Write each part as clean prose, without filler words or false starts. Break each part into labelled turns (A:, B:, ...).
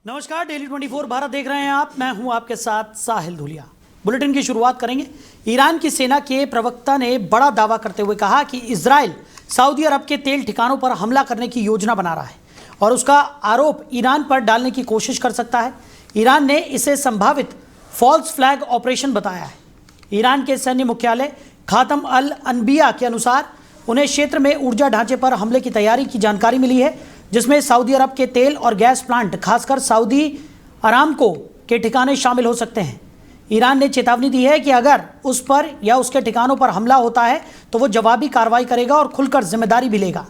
A: नमस्कार, डेली 24 भारत देख रहे हैं आप। मैं हूं आपके साथ साहिल धुलिया। बुलेटिन की शुरुआत करेंगे। ईरान की सेना के प्रवक्ता ने बड़ा दावा करते हुए कहा कि इजराइल सऊदी अरब के तेल ठिकानों पर हमला करने की योजना बना रहा है और उसका आरोप ईरान पर डालने की कोशिश कर सकता है। ईरान ने इसे संभावित फॉल्स फ्लैग ऑपरेशन बताया है। ईरान के सैन्य मुख्यालय खातम अल अनबिया के अनुसार उन्हें क्षेत्र में ऊर्जा ढांचे पर हमले की तैयारी की जानकारी मिली है, जिसमें सऊदी अरब के तेल और गैस प्लांट, खासकर सऊदी अरामको के ठिकाने शामिल हो सकते हैं। ईरान ने चेतावनी दी है कि अगर उस पर या उसके ठिकानों पर हमला होता है तो वो जवाबी कार्रवाई करेगा और खुलकर जिम्मेदारी भी लेगा।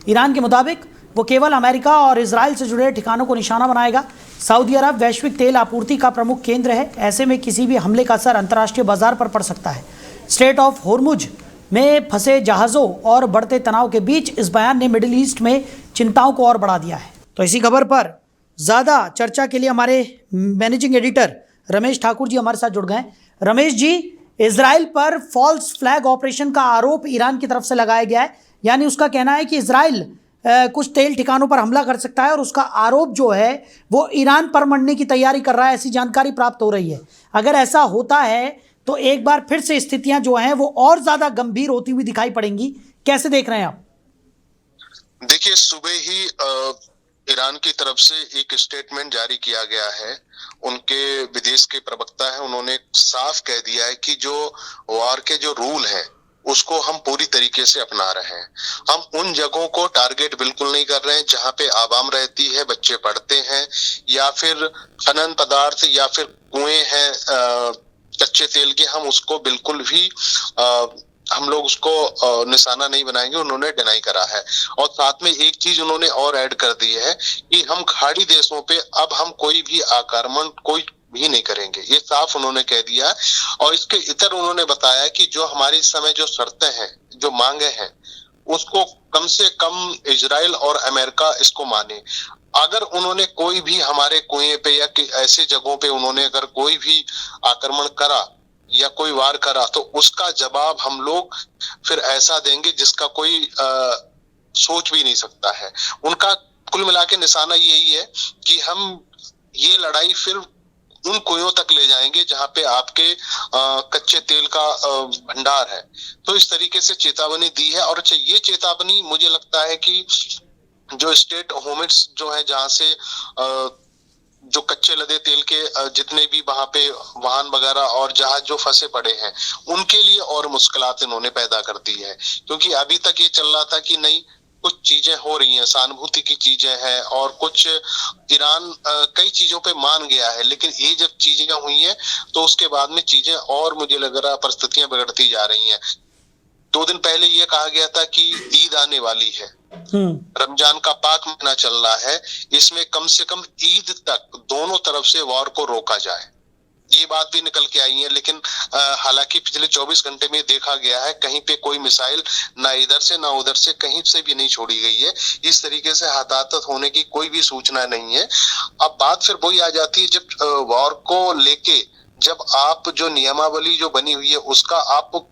A: ईरान के मुताबिक वो केवल अमेरिका और इजराइल से जुड़े ठिकानों को निशाना बनाएगा। सऊदी अरब वैश्विक तेल आपूर्ति का प्रमुख केंद्र है। ऐसे में किसी भी हमले का असर अंतर्राष्ट्रीय बाजार पर पड़ सकता है। स्ट्रेट ऑफ होर्मुज में फंसे जहाज़ों और बढ़ते तनाव के बीच इस बयान ने मिडिल ईस्ट में चिंताओं को और बढ़ा दिया है। तो इसी खबर पर ज़्यादा चर्चा के लिए हमारे मैनेजिंग एडिटर रमेश ठाकुर जी हमारे साथ जुड़ गए। रमेश जी, इजराइल पर फॉल्स फ्लैग ऑपरेशन का आरोप ईरान की तरफ से लगाया गया है, यानी उसका कहना है कि इजराइल कुछ तेल ठिकानों पर हमला कर सकता है और उसका आरोप जो है वो ईरान पर मरने की तैयारी कर रहा है, ऐसी जानकारी प्राप्त हो रही है। अगर ऐसा होता है तो एक बार फिर से स्थितियां जो हैं वो और ज्यादा गंभीर होती हुई दिखाई पड़ेंगी। कैसे देख रहे हैं आप?
B: देखिए, सुबह ही ईरान की तरफ से एक स्टेटमेंट जारी किया गया है। उनके विदेश के प्रवक्ता हैं, उन्होंने साफ कह दिया है कि जो वार के जो रूल है उसको हम पूरी तरीके से अपना रहे हैं। हम उन जगहों को टारगेट बिल्कुल नहीं कर रहे हैं जहां पे आवाम रहती है, बच्चे पढ़ते हैं, या फिर खनन पदार्थ या फिर कुएं हैं कच्चे तेल के, हम उसको बिल्कुल भी हम लोग उसको निशाना नहीं बनाएंगे, उन्होंने डिनाई करा है। और साथ में एक चीज उन्होंने और ऐड कर दी है कि हम खाड़ी देशों पे अब हम कोई भी आक्रमण कोई भी नहीं करेंगे, ये साफ उन्होंने कह दिया। और इसके इतर उन्होंने बताया कि जो हमारी इस समय जो शर्तें हैं, जो मांगे हैं, उसको कम से कम इजराइल और अमेरिका इसको माने। अगर उन्होंने कोई भी हमारे कुएं पे या ऐसे जगहों पे उन्होंने अगर कोई भी आक्रमण करा या कोई वार करा तो उसका जवाब हम लोग फिर ऐसा देंगे जिसका कोई सोच भी नहीं सकता है। उनका कुल मिला के निशाना यही है कि हम ये लड़ाई फिर उन कुएं तक ले जाएंगे जहां पे आपके कच्चे तेल का भंडार है। तो इस तरीके से चेतावनी दी है। और अच्छा, ये चेतावनी मुझे लगता है कि जो स्टेट होमिट्स जो है, जहां से जो कच्चे लदे तेल के जितने भी वहां पे वाहन वगैरह और जहाज जो फंसे पड़े हैं, उनके लिए और मुश्किलात इन्होंने पैदा कर दी है। क्योंकि अभी तक ये चल रहा था कि नहीं, कुछ चीजें हो रही हैं, सहानुभूति की चीजें हैं और कुछ ईरान कई चीजों पे मान गया है, लेकिन ये जब चीजें हुई हैं तो उसके बाद में चीजें और मुझे लग रहा परिस्थितियां बिगड़ती जा रही हैं। 2 दिन पहले ये कहा गया था कि ईद आने वाली है, रमजान का पाक महीना चल रहा है, इसमें कम से कम ईद तक दोनों तरफ से वॉर को रोका जाए, ये बात भी निकल के आई है। लेकिन हालांकि पिछले 24 घंटे में देखा गया है कहीं पे कोई मिसाइल ना इधर से ना उधर से कहीं से भी नहीं छोड़ी गई है। इस तरीके से हताहत होने की कोई भी सूचना नहीं है। अब बात फिर वही आ जाती है, जब वॉर को लेके जब आप जो नियमावली जो बनी हुई है उसका आप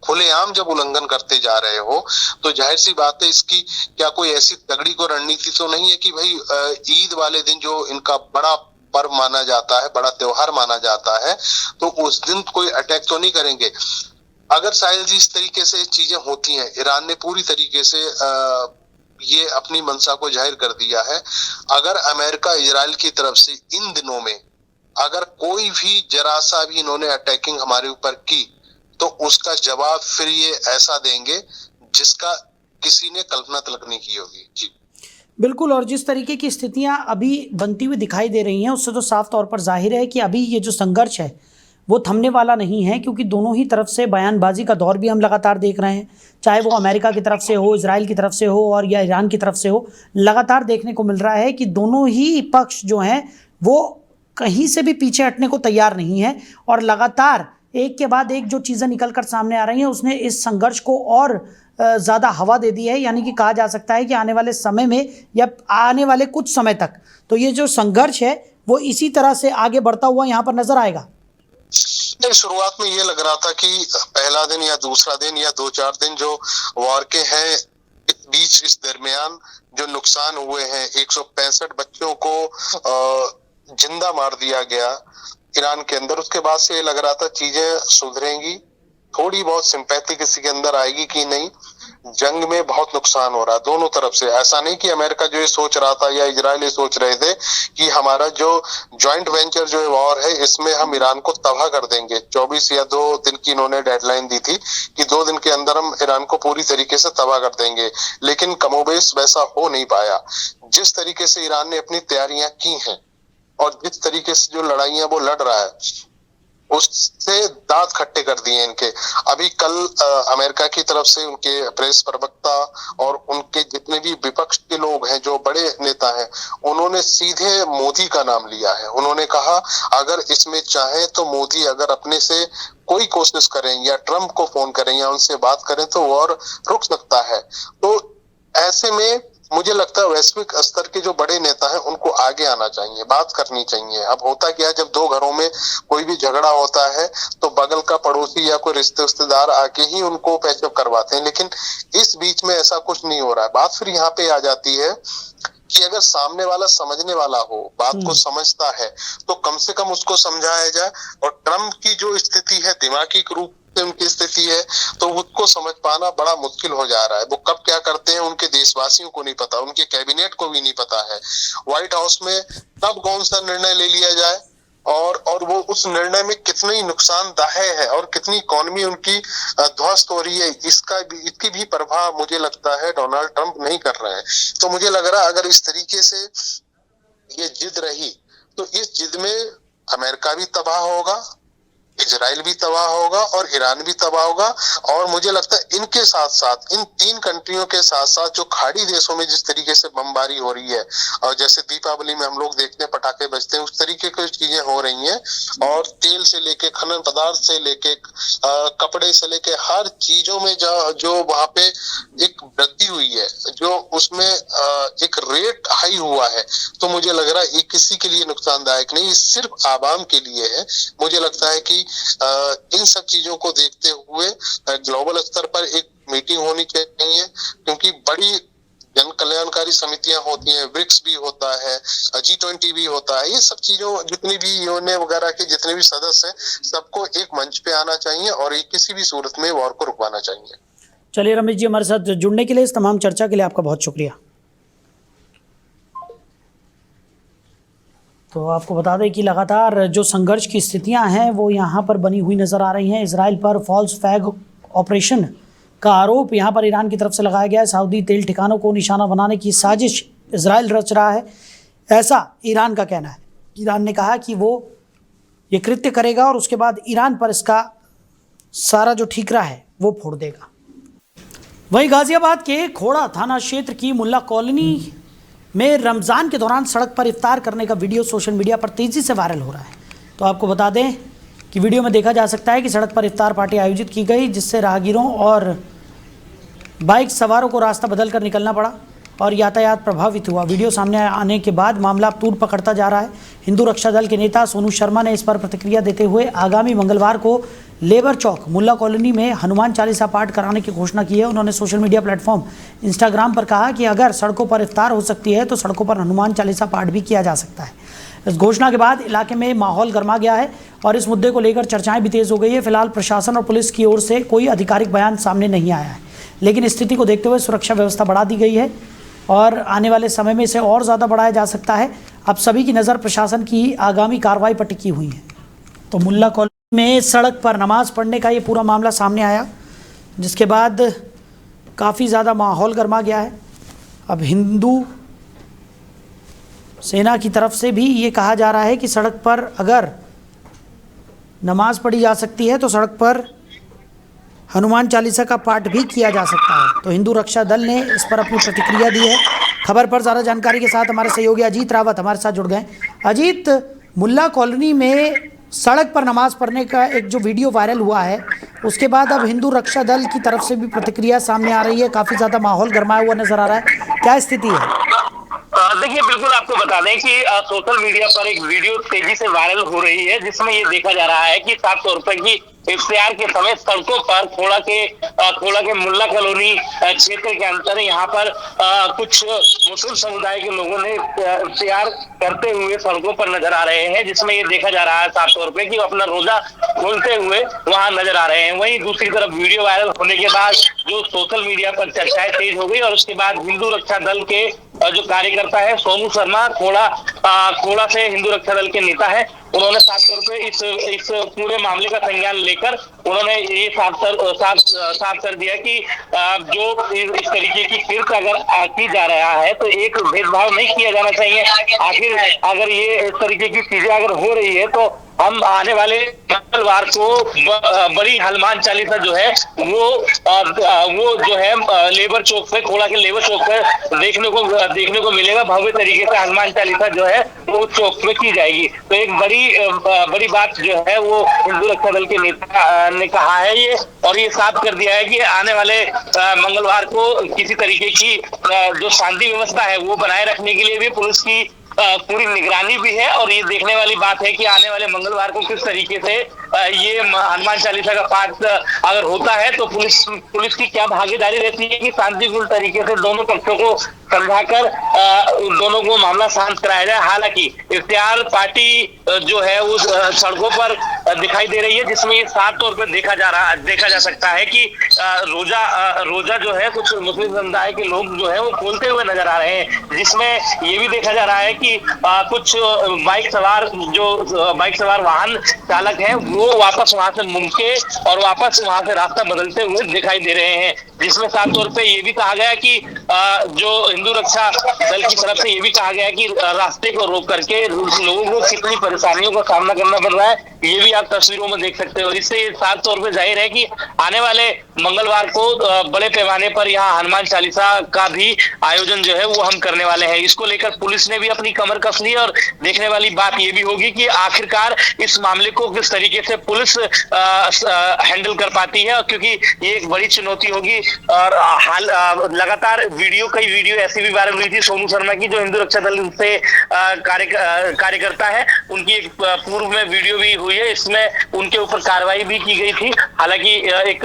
B: खुलेआम जब उल्लंघन करते जा रहे हो, तो जाहिर सी बात है इसकी क्या कोई ऐसी तगड़ी को रणनीति तो नहीं है कि भाई ईद वाले दिन जो इनका बड़ा पर्व माना जाता है, बड़ा त्योहार माना जाता है, तो उस दिन कोई अटैक तो नहीं करेंगे। अगर साहिल जी इस तरीके से चीजें होती हैं, ईरान ने पूरी तरीके से ये अपनी मंशा को जाहिर कर दिया है। अगर अमेरिका इजराइल की तरफ से इन दिनों में अगर कोई भी जरा सा भी इन्होंने अटैकिंग हमारे ऊपर की तो उसका जवाब फिर ये ऐसा देंगे जिसका किसी ने कल्पना तक नहीं की होगी। जी
A: बिल्कुल। और जिस तरीके की स्थितियां अभी बनती हुई दिखाई दे रही हैं उससे तो साफ तौर पर जाहिर है कि अभी ये जो संघर्ष है वो थमने वाला नहीं है, क्योंकि दोनों ही तरफ से बयानबाजी का दौर भी हम लगातार देख रहे हैं, चाहे वो अमेरिका की तरफ से हो, इजराइल की तरफ से हो और या ईरान की तरफ से हो। लगातार देखने को मिल रहा है कि दोनों ही पक्ष जो हैं वो कहीं से भी पीछे हटने को तैयार नहीं है और लगातार एक के बाद एक जो चीज़ें निकल कर सामने आ रही हैं उसने इस संघर्ष को और ज़्यादा हवा दे दी है। यानी कि कहा जा सकता है कि आने वाले समय में या आने वाले कुछ समय तक तो ये जो संघर्ष है वो इसी तरह से आगे बढ़ता हुआ यहाँ पर नजर आएगा।
B: नहीं, शुरुआत में ये लग रहा था कि पहला दिन या दूसरा दिन या 2-4 दिन जो वॉर के हैं बीच इस दरमियान जो नुकसान हुए हैं, 165 बच्चों को जिंदा मार दिया गया ईरान के अंदर, उसके बाद से ये लग रहा था चीजें सुधरेंगी, थोड़ी बहुत सिंपैथी किसी के अंदर आएगी कि नहीं, जंग में बहुत नुकसान हो रहा है दोनों तरफ से। ऐसा नहीं कि अमेरिका जो ये सोच रहा था या इजराइल ये सोच रहे थे कि हमारा जो जॉइंट वेंचर जो वॉर है इसमें हम ईरान को तबाह कर देंगे। 24 या 2 दिन की इन्होंने डेडलाइन दी थी कि 2 दिन के अंदर हम ईरान को पूरी तरीके से तबाह कर देंगे, लेकिन कमोबेश वैसा हो नहीं पाया। जिस तरीके से ईरान ने अपनी तैयारियां की हैं और जिस तरीके से जो लड़ाइयां वो लड़ रहा है, उससे दांत खट्टे कर दिए इनके। अभी कल अमेरिका की तरफ से उनके प्रेस प्रवक्ता और उनके जितने भी विपक्ष के लोग हैं, जो बड़े नेता हैं, उन्होंने सीधे मोदी का नाम लिया है। उन्होंने कहा अगर इसमें चाहे तो मोदी अगर अपने से कोई कोशिश करें या ट्रंप को फोन करें या उनसे बात करें तो वो और रुक सकता है। तो ऐसे में मुझे लगता है वैश्विक स्तर के जो बड़े नेता हैं उनको आगे आना चाहिए, बात करनी चाहिए। अब होता क्या है, जब 2 घरों में कोई भी झगड़ा होता है तो बगल का पड़ोसी या कोई रिश्तेदार आके ही उनको पैचअप करवाते हैं, लेकिन इस बीच में ऐसा कुछ नहीं हो रहा है। बात फिर यहाँ पे आ जाती है कि अगर सामने वाला समझने वाला हो, बात को समझता है, तो कम से कम उसको समझाया जाए। और ट्रंप की जो स्थिति है, दिमागी रूप से उनकी स्थिति है, तो उसको समझ पाना बड़ा मुश्किल हो जा रहा है। वो कब क्या करते हैं उनके देशवासियों को नहीं पता, उनके कैबिनेट को भी नहीं पता है। व्हाइट हाउस में कब कौन सा निर्णय ले लिया जाए और वो उस निर्णय में कितनी नुकसानदायक है और कितनी इकोनॉमी उनकी ध्वस्त हो रही है, इसकी भी परवाह मुझे लगता है डोनाल्ड ट्रंप नहीं कर रहे हैं। तो मुझे लग रहा है अगर इस तरीके से ये जिद रही तो इस जिद में अमेरिका भी तबाह होगा, इजराइल भी तबाह होगा और ईरान भी तबाह होगा। और मुझे लगता है इनके साथ साथ, इन 3 कंट्रियों के साथ साथ जो खाड़ी देशों में जिस तरीके से बमबारी हो रही है, और जैसे दीपावली में हम लोग देखते हैं पटाखे बजते हैं, उस तरीके की चीजें हो रही हैं। और तेल से लेके, खनन पदार्थ से लेके, कपड़े से लेके हर चीजों में जो वहां पे एक वृद्धि हुई है, जो उसमें एक रेट हाई हुआ है, तो मुझे लग रहा है ये किसी के लिए नुकसानदायक नहीं, सिर्फ आवाम के लिए है। मुझे लगता है कि इन सब चीजों को देखते हुए ग्लोबल स्तर पर एक मीटिंग होनी चाहिए, क्योंकि बड़ी जन कल्याणकारी समितियां होती हैं, ब्रिक्स भी होता है, G20 भी होता है, ये सब चीजों जितनी भी यूएन वगैरह के जितने भी सदस्य हैं, सबको एक मंच पे आना चाहिए और एक किसी भी सूरत में वॉर को रुकवाना चाहिए।
A: चलिए रमेश जी, हमारे साथ जुड़ने के लिए, इस तमाम चर्चा के लिए आपका बहुत शुक्रिया। तो आपको बता दें कि लगातार जो संघर्ष की स्थितियां हैं वो यहाँ पर बनी हुई नज़र आ रही हैं। इजराइल पर फॉल्स फ्लैग ऑपरेशन का आरोप यहाँ पर ईरान की तरफ से लगाया गया है। सऊदी तेल ठिकानों को निशाना बनाने की साजिश इजराइल रच रहा है, ऐसा ईरान का कहना है। ईरान ने कहा कि वो ये कृत्य करेगा और उसके बाद ईरान पर इसका सारा जो ठीकरा है वो फोड़ देगा। वहीं गाजियाबाद के खोड़ा थाना क्षेत्र की मुल्ला कॉलोनी में रमज़ान के दौरान सड़क पर इफ्तार करने का वीडियो सोशल मीडिया पर तेज़ी से वायरल हो रहा है। तो आपको बता दें कि वीडियो में देखा जा सकता है कि सड़क पर इफ्तार पार्टी आयोजित की गई, जिससे राहगीरों और बाइक सवारों को रास्ता बदल कर निकलना पड़ा और यातायात प्रभावित हुआ। वीडियो सामने आने के बाद मामला तूल पकड़ता जा रहा है। हिंदू रक्षा दल के नेता सोनू शर्मा ने इस पर प्रतिक्रिया देते हुए आगामी मंगलवार को लेबर चौक मुल्ला कॉलोनी में हनुमान चालीसा पाठ कराने की घोषणा की है। उन्होंने सोशल मीडिया प्लेटफॉर्म इंस्टाग्राम पर कहा कि अगर सड़कों पर इफ्तार हो सकती है तो सड़कों पर हनुमान चालीसा पाठ भी किया जा सकता है। इस घोषणा के बाद इलाके में माहौल गर्मा गया है और इस मुद्दे को लेकर चर्चाएं भी तेज हो गई है। फिलहाल प्रशासन और पुलिस की ओर से कोई आधिकारिक बयान सामने नहीं आया है, लेकिन स्थिति को देखते हुए सुरक्षा व्यवस्था बढ़ा दी गई है और आने वाले समय में इसे और ज़्यादा बढ़ाया जा सकता है। अब सभी की नज़र प्रशासन की आगामी कार्रवाई पर टिकी हुई है। तो मुल्ला कॉलोनी में सड़क पर नमाज़ पढ़ने का ये पूरा मामला सामने आया, जिसके बाद काफ़ी ज़्यादा माहौल गर्मा गया है। अब हिंदू सेना की तरफ से भी ये कहा जा रहा है कि सड़क पर अगर नमाज़ पढ़ी जा सकती है तो सड़क पर हनुमान चालीसा का पाठ भी किया जा सकता है। तो हिंदू रक्षा दल ने इस पर अपनी प्रतिक्रिया दी है। खबर पर ज़्यादा जानकारी के साथ हमारे सहयोगी अजीत रावत हमारे साथ जुड़ गए। अजीत, मुल्ला कॉलोनी में सड़क पर नमाज पढ़ने का एक जो वीडियो वायरल हुआ है, उसके बाद अब हिंदू रक्षा दल की तरफ से भी प्रतिक्रिया सामने आ रही है। काफ़ी ज़्यादा माहौल गरमाया हुआ नज़र आ रहा है, क्या स्थिति है?
C: देखिए, बिल्कुल आपको बता दें कि सोशल मीडिया पर एक वीडियो तेजी से वायरल हो रही है, जिसमें ये देखा जा रहा है कि 700 रुपए की इफ्तियार के समय सड़कों पर खोड़ा के मुल्ला कॉलोनी क्षेत्र के अंदर यहाँ पर कुछ मुस्लिम समुदाय के लोगों ने इफ्तियार करते हुए सड़कों पर नजर आ रहे हैं, जिसमें ये देखा जा रहा है साफ तौर पे कि वो अपना रोजा खोलते हुए वहां नजर आ रहे हैं। वहीं दूसरी तरफ वीडियो वायरल होने के बाद जो सोशल मीडिया पर चर्चाएं तेज हो गई और उसके बाद हिंदू रक्षा दल के जो कार्यकर्ता है सोनू शर्मा, खोड़ा से हिंदू रक्षा दल के नेता है, उन्होंने साफ तौर पे इस पूरे मामले का संज्ञान लेकर उन्होंने ये साफ कर दिया कि जो इस तरीके की किरत अगर की जा रहा है तो एक भेदभाव नहीं किया जाना चाहिए। आखिर अगर ये इस तरीके की चीजें अगर हो रही है तो हम आने वाले मंगलवार को बड़ी हनुमान चालीसा जो है वो जो है लेबर चौक पे, खोड़ा के लेबर चौक पे देखने को मिलेगा। भव्य तरीके से हनुमान चालीसा जो है वो चौक पे की जाएगी। तो एक बड़ी बात जो है वो हिंदू रक्षा दल के नेता ने कहा है ये, और ये साफ कर दिया है कि आने वाले मंगलवार को किसी तरीके की जो शांति व्यवस्था है वो बनाए रखने के लिए भी पुलिस की पूरी निगरानी भी है। और ये देखने वाली बात है कि आने वाले मंगलवार को किस तरीके से ये हनुमान चालीसा का पाठ अगर होता है तो पुलिस की क्या भागीदारी रहती है कि शांतिपूर्ण तरीके से दोनों पक्षों को समझाकर दोनों को मामला शांत कराया जाए। हालांकि इफ्तियार पार्टी जो है उस सड़कों पर दिखाई दे रही है, जिसमें ये साफ तौर पर देखा जा सकता है कि रोजा जो है कुछ मुस्लिम समुदाय के लोग जो है वो खोलते हुए नजर आ रहे हैं, जिसमें ये भी देखा जा रहा है कि कुछ बाइक सवार वाहन चालक है वो वापस वहां से मुड़के और वापस वहां से रास्ता बदलते हुए दिखाई दे रहे हैं, जिसमें साफ तौर पे ये भी कहा गया कि जो हिंदू रक्षा दल की तरफ से ये भी कहा गया कि रास्ते को रोक करके लोगों को कितनी परेशानियों का सामना करना पड़ रहा है ये भी आप तस्वीरों में देख सकते हो। इससे साफ तौर पे जाहिर है कि आने वाले मंगलवार को बड़े पैमाने पर यहाँ हनुमान चालीसा का भी आयोजन जो है वो हम करने वाले हैं। इसको लेकर पुलिस ने भी अपनी कमर कस ली और देखने वाली बात ये भी होगी कि आखिरकार इस मामले को किस तरीके से पुलिस हैंडल कर पाती है, क्योंकि ये एक बड़ी चुनौती होगी। और लगातार कई वीडियो ऐसी भी वायरल हुई थी सोनू शर्मा की, जो हिंदू रक्षा दल से कार्यकर्ता है, उनकी एक पूर्व में वीडियो भी हुई है, इसमें उनके ऊपर कार्रवाई भी की गई थी। हालांकि एक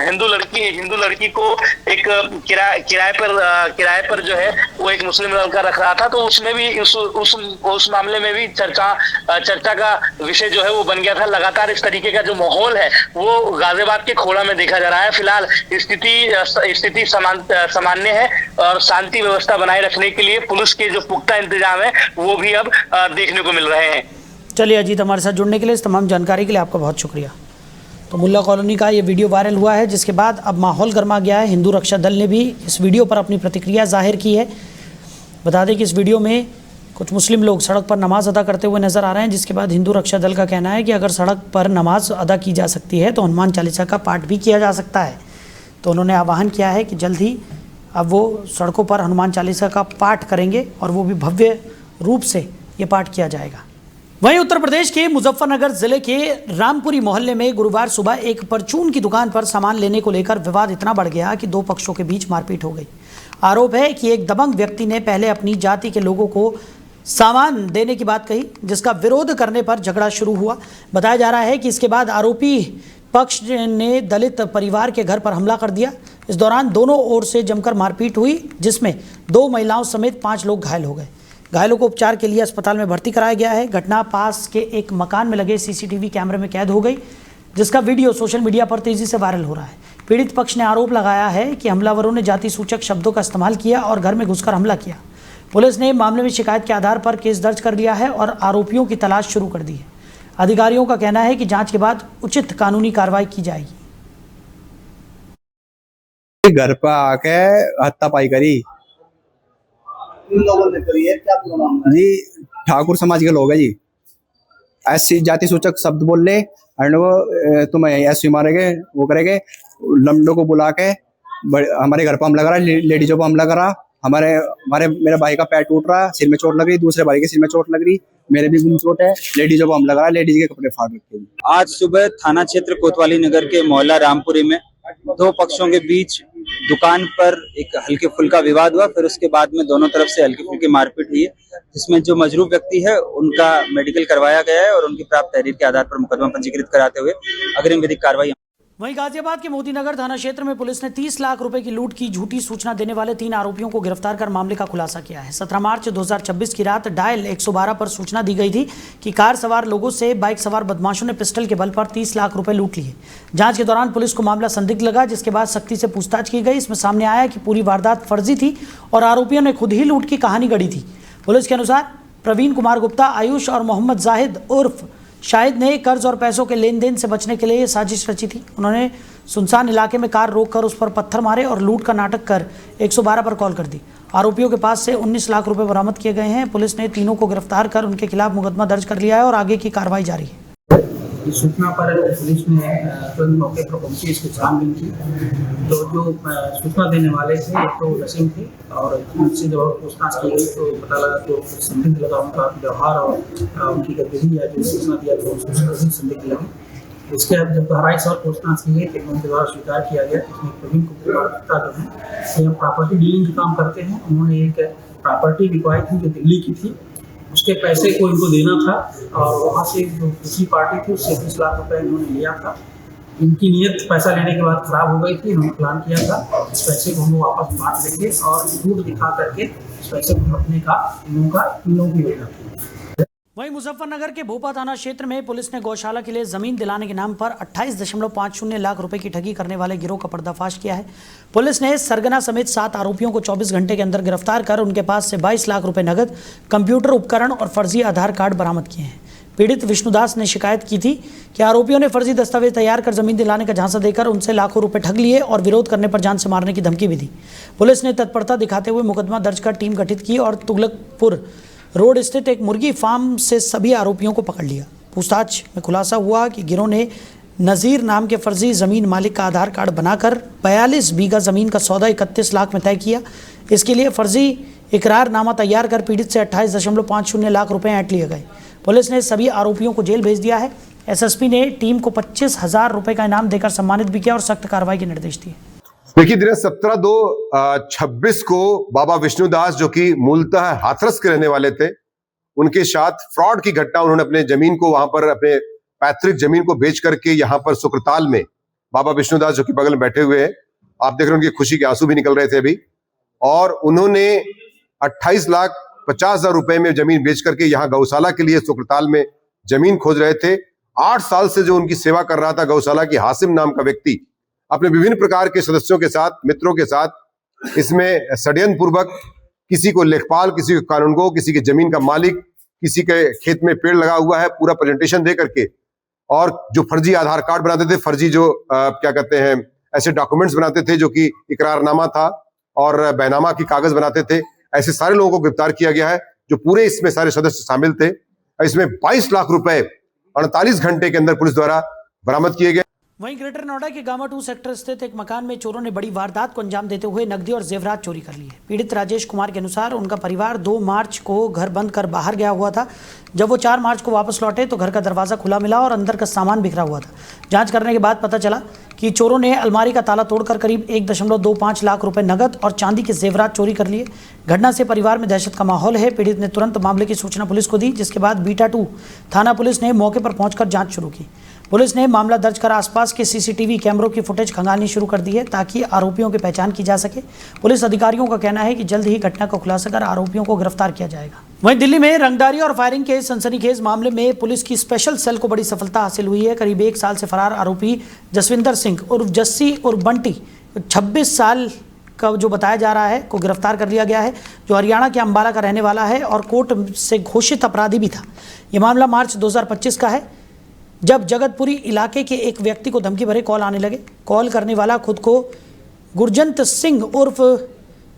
C: हिंदू लड़की को एक किराए पर जो है वो एक मुस्लिम लड़का रख रहा था, तो उसमें भी उस मामले में भी चर्चा का विषय जो है वो बन गया था। लगातार इस तरीके का जो माहौल है वो गाजियाबाद के खोड़ा में देखा जा रहा है। फिलहाल स्थिति सामान्य है और शांति व्यवस्था बनाए रखने के लिए पुलिस के जो पुख्ता इंतजाम है वो भी अब देखने को मिल रहे हैं।
A: चलिए अजीत, हमारे साथ जुड़ने के लिए, इस तमाम जानकारी के लिए आपका बहुत शुक्रिया। तो मुल्ला कॉलोनी का ये वीडियो वायरल हुआ है, जिसके बाद अब माहौल गर्मा गया है। हिंदू रक्षा दल ने भी इस वीडियो पर अपनी प्रतिक्रिया जाहिर की है। बता दें कि इस वीडियो में कुछ मुस्लिम लोग सड़क पर नमाज अदा करते हुए नज़र आ रहे हैं, जिसके बाद हिंदू रक्षा दल का कहना है कि अगर सड़क पर नमाज अदा की जा सकती है तो हनुमान चालीसा का पाठ भी किया जा सकता है। तो उन्होंने आह्वान किया है कि जल्द ही अब वो सड़कों पर हनुमान चालीसा का पाठ करेंगे और वो भी भव्य रूप से ये पाठ किया जाएगा। वहीं उत्तर प्रदेश के मुजफ्फरनगर जिले के रामपुरी मोहल्ले में गुरुवार सुबह एक परचून की दुकान पर सामान लेने को लेकर विवाद इतना बढ़ गया कि दो पक्षों के बीच मारपीट हो गई। आरोप है कि एक दबंग व्यक्ति ने पहले अपनी जाति के लोगों को सामान देने की बात कही, जिसका विरोध करने पर झगड़ा शुरू हुआ। बताया जा रहा है कि इसके बाद आरोपी पक्ष ने दलित परिवार के घर पर हमला कर दिया। इस दौरान दोनों ओर से जमकर मारपीट हुई, जिसमें 2 महिलाओं समेत 5 लोग घायल हो गए। घायलों को उपचार के लिए अस्पताल में भर्ती कराया गया है। घटना पास के एक मकान में लगे सीसीटीवी कैमरे में कैद हो गई, जिसका वीडियो सोशल मीडिया पर तेजी से वायरल हो रहा है। पीड़ित पक्ष ने आरोप लगाया है कि हमलावरों ने जाति सूचक शब्दों का इस्तेमाल किया और घर में घुसकर हमला किया। पुलिस ने मामले में शिकायत के आधार पर केस दर्ज कर लिया है और आरोपियों की तलाश शुरू कर दी है। अधिकारियों का कहना है कि जांच के बाद उचित कानूनी कार्रवाई की जाएगी।
D: घर पर आके हत्यापाई करी
E: लोगों ने करी है, क्या पूरा मामला है?
D: जी, ठाकुर समाज के लोग है जी। ऐसी जाति सूचक शब्द बोल ले और वो तुम्हें ऐसे मारेंगे, वो करेंगे। लमडो को बुला के हमारे घर पर हमला करा, लेडीजों पर हमला करा। मेरे भाई का पैर टूट रहा, सिर में चोट लग रही, दूसरे भाई के सिर में चोट लग रही, मेरे भी गुम चोट है। लेडीजों पर हमला करा, लेडीज के कपड़े फाड़ रखे।
F: आज सुबह थाना क्षेत्र कोतवाली नगर के मोहल्ला रामपुरी में दो पक्षों के बीच दुकान पर एक हल्के फुल्का विवाद हुआ, फिर उसके बाद में दोनों तरफ से हल्की फुल्की मारपीट हुई है, जिसमें जो मजरूफ व्यक्ति है उनका मेडिकल करवाया गया है और उनकी प्राप्त तहरीर के आधार पर मुकदमा पंजीकृत कराते हुए अग्रिम विधिक कार्रवाई।
A: वहीं गाजियाबाद के मोतीनगर थाना क्षेत्र में पुलिस ने 30 लाख रुपए की लूट की झूठी सूचना देने वाले 3 आरोपियों को गिरफ्तार कर मामले का खुलासा किया है। 17 मार्च 2026 की रात डायल 112 पर सूचना दी गई थी कि कार सवार लोगों से बाइक सवार बदमाशों ने पिस्टल के बल पर 30 लाख रुपए लूट लिए। जांच के दौरान पुलिस को मामला संदिग्ध लगा, जिसके बाद सख्ती से पूछताछ की गई। इसमें सामने आया कि पूरी वारदात फर्जी थी और आरोपियों ने खुद ही लूट की कहानी गढ़ी थी। पुलिस के अनुसार प्रवीण कुमार गुप्ता, आयुष और मोहम्मद जाहिद उर्फ शाहिद ने कर्ज और पैसों के लेन देन से बचने के लिए ये साजिश रची थी। उन्होंने सुनसान इलाके में कार रोककर उस पर पत्थर मारे और लूट का नाटक कर 112 पर कॉल कर दी। आरोपियों के पास से 19 लाख रुपए बरामद किए गए हैं। पुलिस ने तीनों को गिरफ्तार कर उनके खिलाफ मुकदमा दर्ज कर लिया है और आगे की कार्रवाई जारी है।
G: इस सूचना पर पुलिस ने तुरंत मौके पर पहुंची, इसकी छानबीन की। तो जो सूचना देने वाले थे एक तो नसीम थे और उनसे जब पूछताछ की गई तो पता लगा तो संदिग्ध लगा उनका व्यवहार और उनकी गतिविधि या जो सूचना दिया तो सूचना भी संदिग्ध लगी। इसके अब जब गहराई और पूछताछ की गई तो उनके द्वारा स्वीकार किया गया कि प्रवीण कुमार गुप्ता जो है ये प्रॉपर्टी डीलिंग का काम करते हैं। उन्होंने एक प्रॉपर्टी बिकवाई थी जो दिल्ली की थी, उसके पैसे को इनको देना था और वहाँ से जो दूसरी पार्टी थी उससे 20 लाख रुपए इन्होंने लिया था। इनकी नीयत पैसा लेने के बाद खराब हो गई थी। इन्होंने प्लान किया था इस पैसे को हम वापस बांट देंगे और झूठ दिखा करके इस पैसे को रखने का इन लोगों की योजना थी।
A: वहीं मुजफ्फरनगर के भोपा थाना क्षेत्र में पुलिस ने गौशाला के लिए जमीन दिलाने के नाम पर 28.50 लाख रुपए की ठगी करने वाले गिरोह का पर्दाफाश किया है। पुलिस ने सरगना समेत 7 आरोपियों को 24 घंटे के अंदर गिरफ्तार कर उनके पास से 22 लाख रुपए नगद, कंप्यूटर उपकरण और फर्जी आधार कार्ड बरामद किए हैं। पीड़ित विष्णुदास ने शिकायत की थी कि आरोपियों ने फर्जी दस्तावेज तैयार कर जमीन दिलाने का झांसा देकर उनसे लाखों रुपए ठग लिए और विरोध करने पर जान से मारने की धमकी भी दी। पुलिस ने तत्परता दिखाते हुए मुकदमा दर्ज कर टीम गठित की और तुगलकपुर रोड स्थित एक मुर्गी फार्म से सभी आरोपियों को पकड़ लिया। पूछताछ में खुलासा हुआ कि गिरोह ने नज़ीर नाम के फर्जी ज़मीन मालिक का आधार कार्ड बनाकर 42 बीघा ज़मीन का सौदा 31 लाख में तय किया। इसके लिए फर्जी इकरारनामा तैयार कर पीड़ित से 28.50 लाख रुपए ऐंठ लिए गए। पुलिस ने सभी आरोपियों को जेल भेज दिया है। एसएसपी ने टीम को 25,000 रुपए का इनाम देकर सम्मानित भी किया और सख्त कार्रवाई के निर्देश दिए।
H: देखिए, दिन 17/2/26 को बाबा विष्णुदास, जो कि मूलतः हाथरस के रहने वाले थे, उनके साथ फ्रॉड की घटना, उन्होंने अपने जमीन को वहां पर अपने पैतृक जमीन को बेच करके यहाँ पर सुक्रताल में बाबा विष्णुदास जो कि बगल में बैठे हुए हैं, आप देख रहे हैं उनकी खुशी के आंसू भी निकल रहे थे अभी, और उन्होंने 28,50,000 रुपए में जमीन बेच करके यहाँ गौशाला के लिए सुक्रताल में जमीन खोज रहे थे। 8 साल से जो उनकी सेवा कर रहा था गौशाला की हासिम नाम का व्यक्ति, अपने विभिन्न प्रकार के सदस्यों के साथ, मित्रों के साथ इसमें षड्यंत्र पूर्वक किसी को लेखपाल, किसी को कानूनगो, किसी की जमीन का मालिक, किसी के खेत में पेड़ लगा हुआ है, पूरा प्रेजेंटेशन दे करके, और जो फर्जी आधार कार्ड बनाते थे, फर्जी जो क्या कहते हैं ऐसे डॉक्यूमेंट्स बनाते थे जो कि इकरारनामा था और बैनामा की कागज बनाते थे, ऐसे सारे लोगों को गिरफ्तार किया गया है जो पूरे इसमें सारे सदस्य शामिल थे। इसमें 22 लाख रुपए 48 घंटे के अंदर पुलिस द्वारा बरामद किए गए।
A: वहीं ग्रेटर नोएडा के गामा 2 सेक्टर स्थित एक मकान में चोरों ने बड़ी वारदात को अंजाम देते हुए नकदी और जेवरात चोरी कर लिए। पीड़ित राजेश कुमार के अनुसार उनका परिवार 2 मार्च को घर बंद कर बाहर गया हुआ था। जब वो 4 मार्च को वापस लौटे तो घर का दरवाज़ा खुला मिला और अंदर का सामान बिखरा हुआ था। जांच करने के बाद पता चला कि चोरों ने अलमारी का ताला तोड़कर करीब 1.25 लाख रुपए नगद और चांदी के जेवरात चोरी कर लिए। घटना से परिवार में दहशत का माहौल है। पीड़ित ने तुरंत मामले की सूचना पुलिस को दी, जिसके बाद बीटा 2 थाना पुलिस ने मौके पर पहुंचकर जांच शुरू की। पुलिस ने मामला दर्ज कर आसपास के सीसीटीवी कैमरों की फुटेज खंगालनी शुरू कर दी है ताकि आरोपियों की पहचान की जा सके। पुलिस अधिकारियों का कहना है कि जल्द ही घटना का खुलासा कर आरोपियों को गिरफ्तार किया जाएगा। वहीं दिल्ली में रंगदारी और फायरिंग के सनसनीखेज मामले में पुलिस की स्पेशल सेल को बड़ी सफलता हासिल हुई है। करीब 1 साल से फरार आरोपी जसविंदर सिंह उर्फ जस्सी उर्फ बंटी 26 साल का जो बताया जा रहा है को गिरफ्तार कर लिया गया है, जो हरियाणा के अंबाला का रहने वाला है और कोर्ट से घोषित अपराधी भी था। ये मामला मार्च 2025 का है, जब जगतपुरी इलाके के एक व्यक्ति को धमकी भरे कॉल आने लगे। कॉल करने वाला खुद को गुरजंत सिंह उर्फ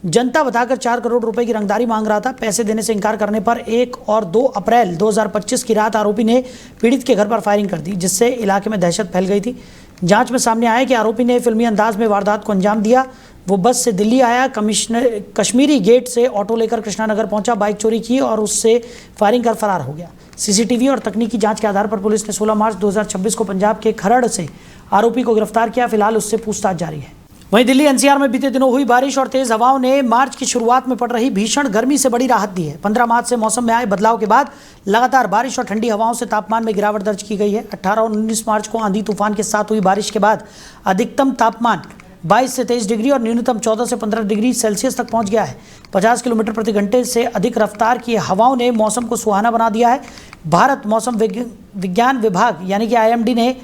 A: जनता बताकर 4 करोड़ रुपए की रंगदारी मांग रहा था। पैसे देने से इनकार करने पर 1 और 2 अप्रैल 2025 की रात आरोपी ने पीड़ित के घर पर फायरिंग कर दी, जिससे इलाके में दहशत फैल गई थी। जांच में सामने आया कि आरोपी ने फिल्मी अंदाज में वारदात को अंजाम दिया। वो बस से दिल्ली आया, कश्मीरी गेट से ऑटो लेकर कृष्णानगर पहुंचा, बाइक चोरी की और उससे फायरिंग कर फरार हो गया। सीसीटीवी और तकनीकी जांच के आधार पर पुलिस ने 16 मार्च 2026 को पंजाब के खरड़ से आरोपी को गिरफ्तार किया। फिलहाल उससे पूछताछ जारी है। वहीं दिल्ली एनसीआर में बीते दिनों हुई बारिश और तेज हवाओं ने मार्च की शुरुआत में पड़ रही भीषण गर्मी से बड़ी राहत दी है। 15 मार्च से मौसम में आए बदलाव के बाद लगातार बारिश और ठंडी हवाओं से तापमान में गिरावट दर्ज की गई है। 18 और 19 मार्च को आंधी तूफान के साथ हुई बारिश के बाद अधिकतम तापमान 22 से 23 डिग्री और न्यूनतम 14 से 15 डिग्री सेल्सियस तक पहुंच गया है। 50 किलोमीटर प्रति घंटे से अधिक रफ्तार की हवाओं ने मौसम को सुहाना बना दिया है। भारत मौसम विज्ञान विभाग यानी कि IMD ने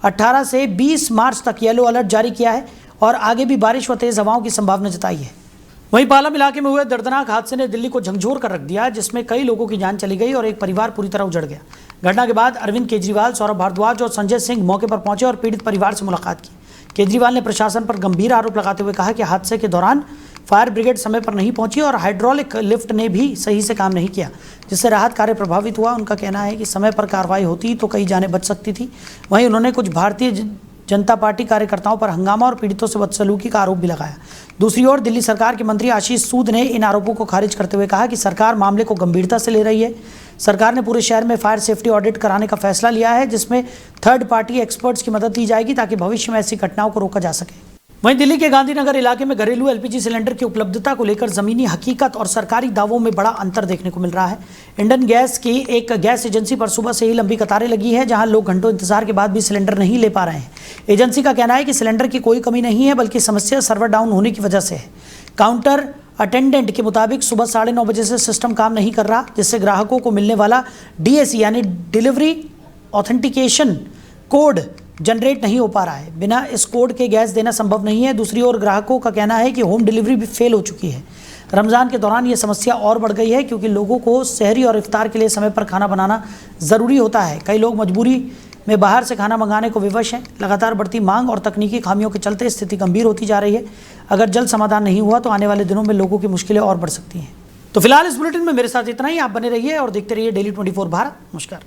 A: 18 से 20 मार्च तक येलो अलर्ट जारी किया है और आगे भी बारिश व तेज हवाओं की संभावना जताई है। वहीं पालम इलाके में हुए दर्दनाक हादसे ने दिल्ली को झकझोर कर रख दिया, जिसमें कई लोगों की जान चली गई और एक परिवार पूरी तरह उजड़ गया। घटना के बाद अरविंद केजरीवाल, सौरभ भारद्वाज और संजय सिंह मौके पर पहुंचे और पीड़ित परिवार से मुलाकात की। केजरीवाल ने प्रशासन पर गंभीर आरोप लगाते हुए कहा कि हादसे के दौरान फायर ब्रिगेड समय पर नहीं पहुंची और हाइड्रोलिक लिफ्ट ने भी सही से काम नहीं किया, जिससे राहत कार्य प्रभावित हुआ। उनका कहना है कि समय पर कार्रवाई होती तो कई जानें बच सकती थी। वहीं उन्होंने कुछ भारतीय जनता पार्टी कार्यकर्ताओं पर हंगामा और पीड़ितों से बदसलूकी का आरोप भी लगाया। दूसरी ओर दिल्ली सरकार के मंत्री आशीष सूद ने इन आरोपों को खारिज करते हुए कहा कि सरकार मामले को गंभीरता से ले रही है। सरकार ने पूरे शहर में फायर सेफ्टी ऑडिट कराने का फैसला लिया है, जिसमें थर्ड पार्टी एक्सपर्ट्स की मदद ली जाएगी ताकि भविष्य में ऐसी घटनाओं को रोका जा सके। वहीं दिल्ली के गांधीनगर इलाके में घरेलू LPG सिलेंडर की उपलब्धता को लेकर जमीनी हकीकत और सरकारी दावों में बड़ा अंतर देखने को मिल रहा है। इंडियन गैस की एक गैस एजेंसी पर सुबह से ही लंबी कतारें लगी है, जहां लोग घंटों इंतजार के बाद भी सिलेंडर नहीं ले पा रहे हैं। एजेंसी का कहना है कि सिलेंडर की कोई कमी नहीं है, बल्कि समस्या सर्वर डाउन होने की वजह से है। काउंटर अटेंडेंट के मुताबिक सुबह 9:30 बजे से सिस्टम काम नहीं कर रहा, जिससे ग्राहकों को मिलने वाला DAC यानी डिलीवरी ऑथेंटिकेशन कोड जनरेट नहीं हो पा रहा है। बिना इस कोड के गैस देना संभव नहीं है। दूसरी ओर ग्राहकों का कहना है कि होम डिलीवरी भी फेल हो चुकी है। रमज़ान के दौरान ये समस्या और बढ़ गई है, क्योंकि लोगों को सहरी और इफ्तार के लिए समय पर खाना बनाना ज़रूरी होता है। कई लोग मजबूरी में बाहर से खाना मंगाने को विवश हैं। लगातार बढ़ती मांग और तकनीकी खामियों के चलते स्थिति गंभीर होती जा रही है। अगर जल्द समाधान नहीं हुआ तो आने वाले दिनों में लोगों की मुश्किलें और बढ़ सकती हैं। तो फिलहाल इस बुलेटिन में मेरे साथ इतना ही। आप बने रहिए और देखते रहिए Daily 24 भारत। नमस्कार।